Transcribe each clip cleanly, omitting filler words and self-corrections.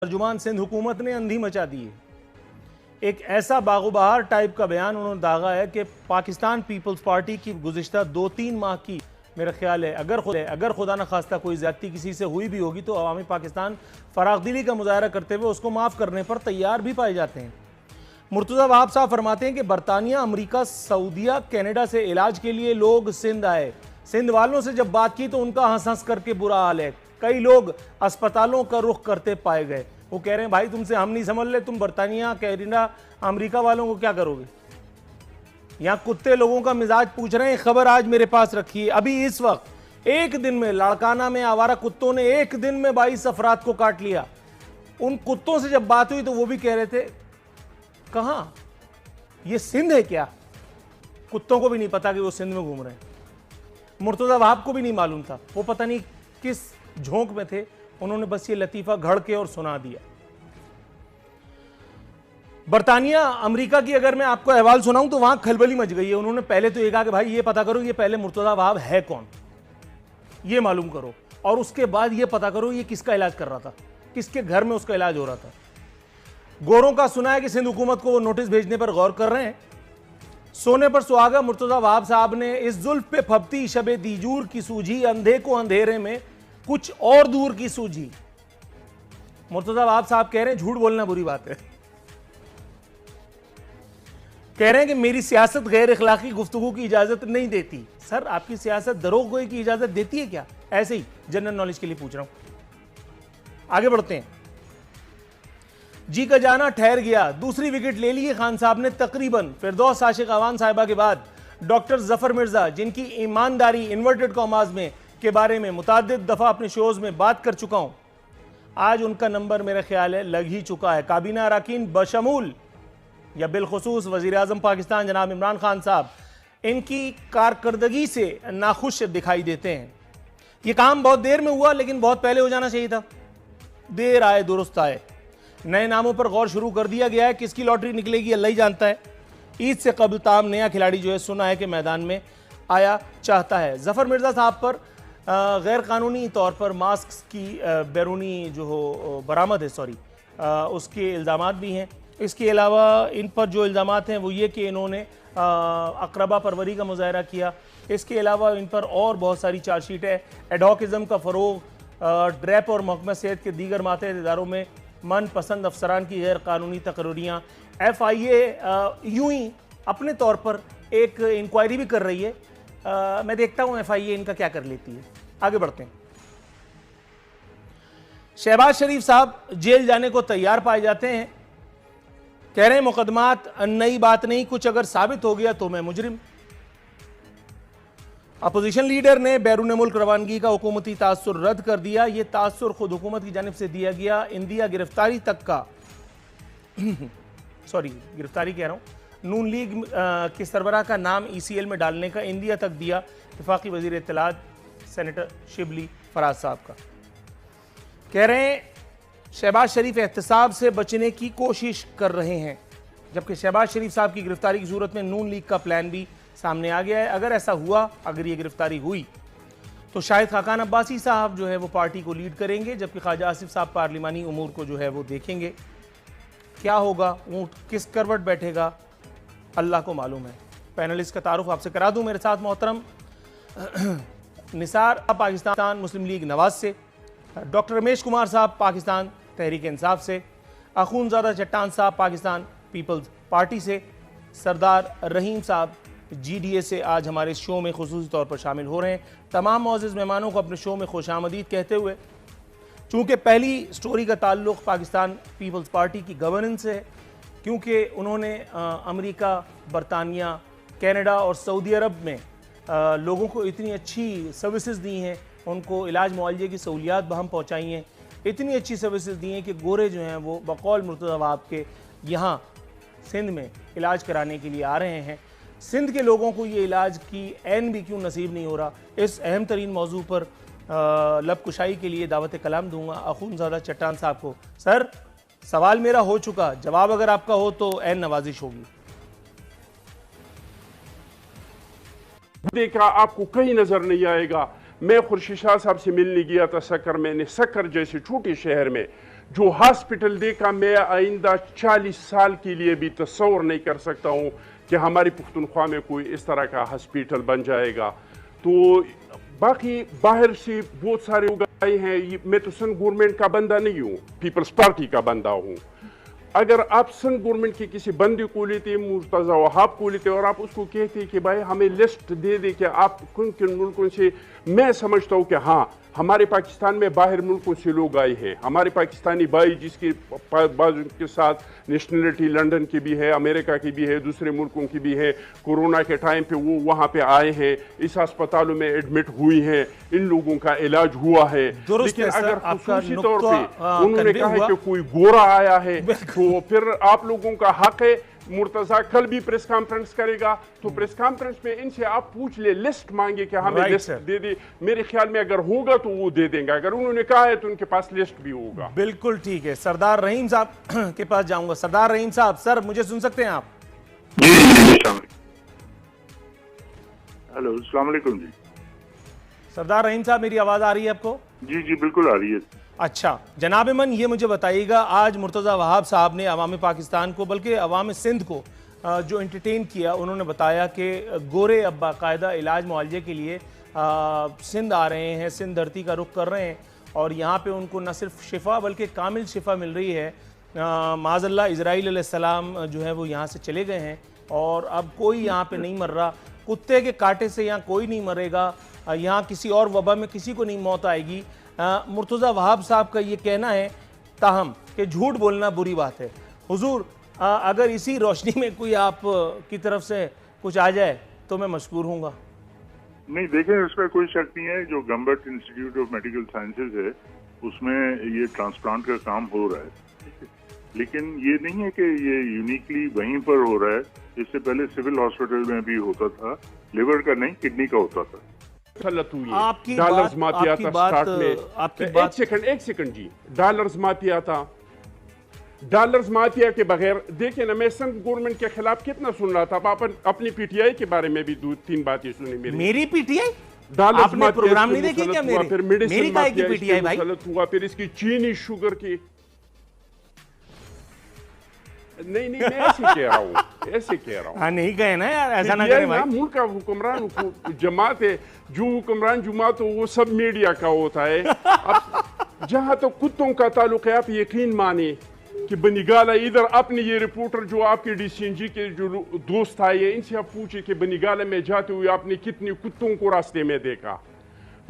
तर्जुमान सिंध हुकूमत ने अंधी मचा दी है। एक ऐसा बागोबहार टाइप का बयान उन्होंने दागा है कि पाकिस्तान पीपल्स पार्टी की गुज़िश्ता 2-3 माह की मेरा ख्याल है अगर खुदा न खास्ता कोई ज़्यादती किसी से हुई भी होगी तो अवामी पाकिस्तान फरागदिली का मुजाहरा करते हुए उसको माफ़ करने पर तैयार भी पाए जाते हैं। मुर्तज़ा वहाब साहब फरमाते हैं कि बरतानिया, अमरीका, सऊदिया, कनाडा से इलाज के लिए लोग सिंध आए। सिंध वालों से जब बात की तो उनका हंस हंस करके बुरा हाल है। कई लोग अस्पतालों का रुख करते पाए गए। वो कह रहे हैं भाई तुमसे हम नहीं समझ ले, तुम बरतानिया, कनाडा, अमरीका वालों को क्या करोगे। यहाँ कुत्ते लोगों का मिजाज पूछ रहे हैं। खबर आज मेरे पास रखी है, अभी इस वक्त एक दिन में लाड़काना में आवारा कुत्तों ने एक दिन में 22 अफराद को काट लिया। उन कुत्तों से जब बात हुई तो वो भी कह रहे थे कहां ये सिंध है क्या। कुत्तों को भी नहीं पता कि वो सिंध में घूम रहे हैं। मुर्तज़ा वहाब को भी नहीं मालूम था, वो पता नहीं किस झोंक में थे। उन्होंने बस ये लतीफा घड़ के और सुना दिया। बरतानिया, अमेरिका की अगर मैं आपको अहवाल सुनाऊं तो वहां खलबली मच गई है। उन्होंने पहले तो ये कहा कि भाई ये पता करो ये पहले मुर्तज़ा वहाब है कौन, ये मालूम करो, और उसके बाद ये पता करो ये किसका इलाज कर रहा था, किसके घर में उसका इलाज हो रहा था। गोरों का सुना है कि सिंध हुकूमत को वो नोटिस भेजने पर गौर कर रहे हैं। सोने पर सुहागा मुर्तज़ा वहाब साहब ने इस जुल्फ पे फबती शबे दीजूर की सूझी, अंधे को अंधेरे में कुछ और दूर की सूझी। मुर्तज़ा वहाब साहब कह रहे हैं झूठ बोलना बुरी बात है। कह रहे हैं कि मेरी सियासत गैर इखलाकी गुफ्तगू की इजाजत नहीं देती। सर आपकी सियासत दरोगोई की इजाजत देती है क्या? ऐसे ही जनरल नॉलेज के लिए पूछ रहा हूं। आगे बढ़ते हैं। जी का जाना ठहर गया, दूसरी विकेट ले ली है खान साहब ने तकरीबन। फिरदौस आशिक अवान साहिबा के बाद डॉक्टर जफर मिर्जा, जिनकी ईमानदारी इन्वर्टेड कॉमास में के बारे में मुताद्दिद दफा अपने शोज में बात कर चुका हूं, आज उनका नंबर मेरा ख्याल है लग ही चुका है। काबीना अरकान बशमूल या बिलखुसूस वजीर आजम पाकिस्तान जनाब इमरान खान साहब इनकी कारकर्दगी से नाखुश दिखाई देते हैं। यह काम बहुत देर में हुआ लेकिन बहुत पहले हो जाना चाहिए था। देर आए दुरुस्त आए। नए नामों पर गौर शुरू कर दिया गया है। किसकी लॉटरी निकलेगी अल्लाह ही जानता है। ईद से कबल ताम नया खिलाड़ी जो है सुना है कि मैदान में आया चाहता है। जफर मिर्जा साहब पर गैर कानूनी तौर पर मास्क की बैरूनी जो हो बरामद है उसके इल्ज़ामात भी हैं। इसके अलावा इन पर जो इल्ज़ामात हैं वो ये कि इन्होंने अकरबा परवरी का मुजाहरा किया। इसके अलावा इन पर और बहुत सारी चार्जशीट है। एडहॉकिज़म का फ़रोग, ड्रैप और महकमा सेहत के दीगर मातहत इदारों में मन पसंद अफसरान की गैर कानूनी तकरीरियाँ। FIA यूं ही अपने तौर पर एक इंक्वायरी भी कर रही है। मैं देखता हूँ FIA इनका क्या कर लेती है। आगे बढ़ते हैं। शहबाज शरीफ साहब जेल जाने को तैयार पाए जाते हैं। कह रहे हैं मुकदमात नई बात नहीं, कुछ अगर साबित हो गया तो मैं मुजरिम। अपोजिशन लीडर ने बैरून मुल्क रवानगी का हुकूमती तासुर रद्द कर दिया। यह तासुर खुद हुकूमत की जानिब से दिया गया। इंदिया गिरफ्तारी तक का गिरफ्तारी कह रहा हूं, नून लीग के सरबराह का नाम ECL में डालने का इंदिया तक दिया वफाकी वजीर इत्तलात सेनेटर शिबली फराज साहब का। कह रहे हैं शहबाज शरीफ एहतसाब से बचने की कोशिश कर रहे हैं, जबकि शहबाज शरीफ साहब की गिरफ्तारी की सूरत में नून लीग का प्लान भी सामने आ गया है। अगर ऐसा हुआ, अगर ये गिरफ्तारी हुई तो शायद खाकान अब्बासी साहब जो है वो पार्टी को लीड करेंगे, जबकि ख्वाजा आसिफ साहब पार्लिमानी उमूर को जो है वो देखेंगे। क्या होगा, ऊँट किस करवट बैठेगा, अल्लाह को मालूम है। पैनलिस्ट का तारुफ आपसे करा दूं। मेरे साथ मोहतरम निसार पाकिस्तान मुस्लिम लीग नवाज से, डॉक्टर रमेश कुमार साहब पाकिस्तान तहरीक इंसाफ से, अखूनज़ादा चट्टान साहब पाकिस्तान पीपल्स पार्टी से, सरदार रहीम साहब GDA से आज हमारे शो में खुसूसी तौर पर शामिल हो रहे हैं। तमाम मौजूद मेहमानों को अपने शो में खुशामदीद कहते हुए, चूँकि पहली स्टोरी का ताल्लुक़ पाकिस्तान पीपल्स पार्टी की गवर्नेंस से है, क्योंकि उन्होंने अमेरिका, बरतानिया, कनाडा और सऊदी अरब में लोगों को इतनी अच्छी सर्विसेज दी हैं, उनको इलाज मुआवजे की सहूलियात बहम पहुँचाई हैं, इतनी अच्छी सर्विसेज दी हैं कि गोरे जो हैं वो बकौल मुर्तज़ा वहाब के यहाँ सिंध में इलाज कराने के लिए आ रहे हैं। सिंध के लोगों को ये इलाज की ऐन भी क्यों नसीब नहीं हो रहा, इस अहम तरीन मौजू पर लब कुशाई के लिए दावत कलाम दूंगा अखूनज़ादा चट्टान साहब को। सर सवाल मेरा हो चुका, जवाब अगर आपका हो तो ऐन नवाजिश होगी। देखा आपको कहीं नजर नहीं आएगा। मैं खुर्शीद शाह साहब से मिलने गया था सक्कर में। सक्कर जैसे छोटे शहर में जो हॉस्पिटल देखा मैं आइंदा 40 साल के लिए भी तस्वर नहीं कर सकता हूँ कि हमारी पुख्तनख्वा में कोई इस तरह का हॉस्पिटल बन जाएगा। तो बाकी बाहर से बहुत सारे लोग आए हैं। मैं तो सन गवर्नमेंट का बंदा नहीं हूँ, पीपल्स पार्टी का बंदा हूँ। अगर आप सन गवर्नमेंट के किसी बंदे को लेते, मुर्तज़ा वहाब को लेते और आप उसको कहते कि भाई हमें लिस्ट दे दे कि आप किन किन मुल्कों से, मैं समझता हूँ कि हाँ हमारे पाकिस्तान में बाहर मुल्कों से लोग आए हैं। हमारे पाकिस्तानी भाई जिसके बाजू के साथ नेशनलिटी लंदन की भी है, अमेरिका की भी है, दूसरे मुल्कों की भी है, कोरोना के टाइम पे वो वहाँ पे आए हैं, इस अस्पतालों में एडमिट हुई हैं, इन लोगों का इलाज हुआ है। लेकिन अगर खुसूसी तौर पे उन्होंने कहा है कि कोई गोरा आया है तो फिर आप लोगों का हक है। मुर्तजा कल भी प्रेस कॉन्फ्रेंस करेगा तो प्रेस कॉन्फ्रेंस में इनसे आप पूछ ले, लिस्ट मांगे कि हमें लिस्ट दे दे। मेरे ख्याल में अगर होगा तो वो दे देंगे, अगर उन्होंने कहा है तो उनके पास लिस्ट भी होगा। बिल्कुल ठीक है। सरदार रहीम साहब के पास जाऊंगा। सरदार रहीम साहब, सर मुझे सुन सकते हैं आप? हेलो, अस्सलाम वालेकुम जी। सरदार रहीम साहब, मेरी आवाज आ रही है आपको? जी जी बिल्कुल आ रही है। अच्छा जनाब मन, ये मुझे बताइएगा, आज मुर्तज़ा वहाब साहब ने अवाम पाकिस्तान को, बल्कि अवाम सिंध को जो एंटरटेन किया, उन्होंने बताया कि गोरे अब बाकायदा इलाज मुआवजे के लिए सिंध आ रहे हैं, सिंध धरती का रुख कर रहे हैं और यहाँ पे उनको न सिर्फ शिफा बल्कि कामिल शिफा मिल रही है। माज़अल्लाह इज़राइल अलैहिस्सलाम जो है वो यहाँ से चले गए हैं और अब कोई यहाँ पे नहीं मर रहा। कुत्ते के कांटे से यहाँ कोई नहीं मरेगा, यहाँ किसी और वबा में किसी को नहीं मौत आएगी। मुर्तज़ा वहाब साहब का ये कहना है ताहम कि झूठ बोलना बुरी बात है। हुजूर, अगर इसी रोशनी में कोई आप की तरफ से कुछ आ जाए तो मैं मशकूर हूँगा। नहीं देखें, उसमें कोई शक नहीं है। जो गम्बर्ट इंस्टीट्यूट ऑफ मेडिकल साइंसेज है उसमें ये ट्रांसप्लांट का काम हो रहा है, लेकिन ये नहीं है कि ये यूनिकली वहीं पर हो रहा है। इससे पहले सिविल हॉस्पिटल में भी होता था, लिवर का नहीं किडनी का होता था। आपकी डॉलर्स माफिया था स्टार्ट में। आपकी बात एक सेकंड जी, डॉलर्स माफिया था। डॉलर्स माफिया के बगैर देखिए ना, मैं संघ गवर्नमेंट के खिलाफ कितना सुन रहा था। आप अपनी पीटीआई के बारे में भी 2-3 बातें सुनी। मेरी पीटीआई डॉलर्स प्रोग्राम नहीं देखे क्या? मेरी काय की पीटीआई भाई हुआ, फिर इसकी चीनी शुगर की। नहीं मैं ऐसे कह रहा हूँ, हाँ नहीं कहे ना यार, ऐसा ना करें भाई। मुल्क का हुक्मरान जमात है, जो हुक्मरान जमात हो वो सब मीडिया का होता है। अब जहाँ तो कुत्तों का ताल्लुक है, आप यकीन माने कि बनीगाला इधर अपने ये रिपोर्टर जो आपके डीसीएनजी के जो दोस्त आए, इनसे आप पूछे कि बनीगाला में जाते हुए आपने कितने कुत्तों को रास्ते में देखा।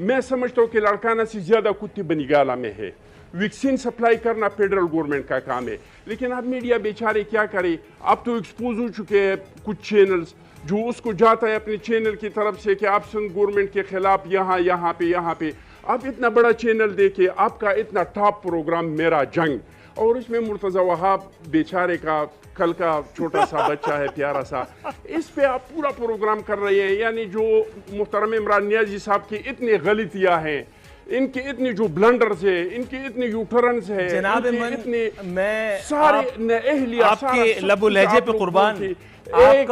मैं समझता हूँ कि लड़काना से ज्यादा कुत्ते बनीगाला में है। वैक्सीन सप्लाई करना फेडरल गवर्नमेंट का काम है, लेकिन अब मीडिया बेचारे क्या करे। अब तो एक्सपोज हो चुके हैं कुछ चैनल्स, जो उसको जाता है अपने चैनल की तरफ से कि आप सिंध गवर्नमेंट के खिलाफ यहाँ पे। आप इतना बड़ा चैनल देखे, आपका इतना टॉप प्रोग्राम मेरा जंग, और इसमें मुर्तज़ा वहाब बेचारे का कल का छोटा सा बच्चा है प्यारा सा, इस पे आप पूरा प्रोग्राम कर रहे हैं। यानी जो मुहतरम इमरान नियाज़ी साहब की इतनी गलतियाँ हैं, इनके इतने जो ब्लंडर्स है, इनके इतने यूटर्न्स है, जनाब इतने मैं सारे आपके लबो लहजे पे कुर्बान। एक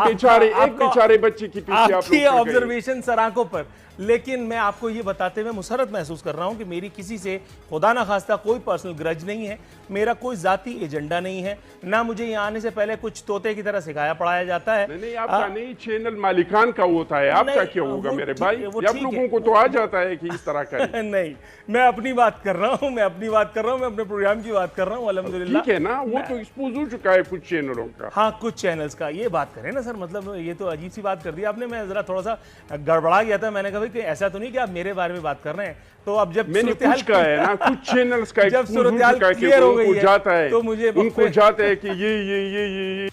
बेचारे बच्चे की पीछे आपकी ऑब्जर्वेशन सराखों पर। लेकिन मैं आपको ये बताते हुए मुसरत महसूस कर रहा हूं कि मेरी किसी से खुदा ना खास्ता कोई पर्सनल ग्रज नहीं है, मेरा कोई जाती एजेंडा नहीं है, ना मुझे यहाँ आने से पहले कुछ तोते की तरह सिखाया पढ़ाया जाता है। नहीं आपका नहीं, चैनल मालिकान का होता है, आपका क्या होगा मेरे भाई? आप लोगों को तो आ जाता है कि इस तरह का। नहीं, मैं अपनी बात कर रहा हूँ, मैं अपने प्रोग्राम की बात कर रहा हूँ। अल्हम्दुलिल्लाह ठीक है ना, वो तो एक्सपोज हो चुका है कुछ चैनलों का। हाँ कुछ चैनल्स का, ये बात करें ना सर, मतलब ये तो अजीब सी बात कर दी आपने। मैं जरा थोड़ा सा गड़बड़ा गया था, मैंने कहा कि ऐसा तो नहीं कि आप मेरे बारे में बात कर रहे हैं। तो अब जब मैंने कुछ का है ना, कुछ चैनल्स का जब सूरत हाल क्लियर हो गई है जाता है तो मुझे उनको जाता है कि ये